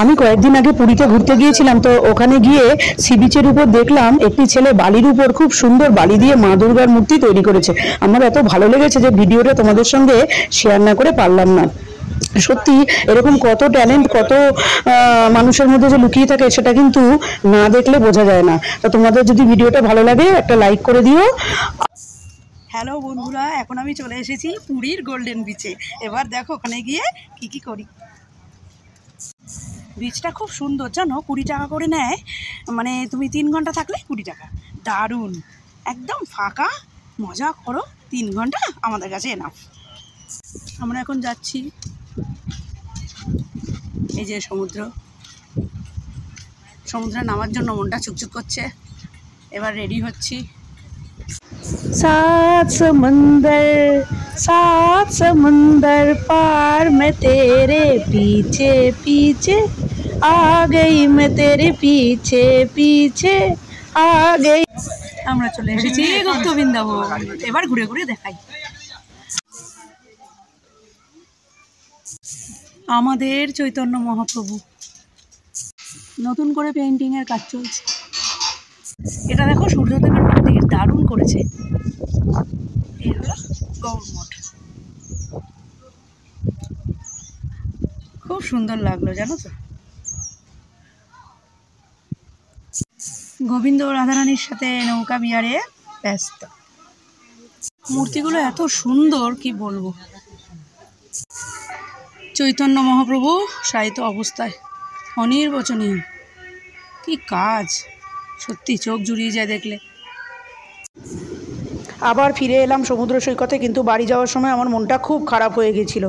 আমি কয়েকদিন আগে পুরীতে ঘুরতে গিয়েছিলাম, তো ওখানে গিয়ে সি বিচের উপর দেখলাম একটি ছেলে বালির উপর খুব সুন্দর বালি দিয়ে মা দুর্গার মূর্তি তৈরি করেছে। আমার এত ভালো লেগেছে যে ভিডিওটা তোমাদের সঙ্গে শেয়ার না করে পারলাম না। সত্যি এরকম কত ট্যালেন্ট, কত মানুষের মধ্যে যে লুকিয়ে থাকে সেটা কিন্তু না দেখলে বোঝা যায় না। তো তোমাদের যদি ভিডিওটা ভালো লাগে একটা লাইক করে দিও। হ্যালো বন্ধুরা, এখন আমি চলে এসেছি পুরীর গোল্ডেন বিচে। এবার দেখো ওখানে গিয়ে কি করি। বিচটা খুব সুন্দর জানো, 20 টাকা করে নেয়, মানে তুমি 3 ঘন্টা থাকলে 20 টাকা। দারুণ, একদম ফাঁকা, মজা করো 3 ঘন্টা আমাদের কাছে এনাফ। আমরা এখন যাচ্ছি, এই যে সমুদ্রে নামার জন্য মনটা চুকচুক করছে। এবার রেডি হচ্ছি। सात समंदर पार मैं तेरे पीछे पीछे आ गई, मैं तेरे पीछे पीछे आ गई। আমরা চলে এসেছি গুপ্ত বৃন্দাবন। এবার ঘুরে ঘুরে দেখাই। আমাদের চৈতন্য মহাপ্রভু, নতুন করে পেইন্টিং এর কাজ চলছে। এটা দেখো সূর্যদেবের মন্দির, দারুণ করেছে। এই হলো গৌর মঠ, খুব সুন্দর লাগলো জানো তো। গোবিন্দ রাধারানীর সাথে নৌকা বিহারে ব্যস্ত। মূর্তিগুলো এত সুন্দর কি বলবো। চৈতন্য মহাপ্রভু শায়িত অবস্থায়, অনির্বচনীয়, কি কাজ, সত্যি চোখ জুড়িয়ে যায় দেখলে। আবার ফিরে এলাম সমুদ্র সৈকতে, কিন্তু বাড়ি যাওয়ার সময় আমার মনটা খুব খারাপ হয়ে গেছিল।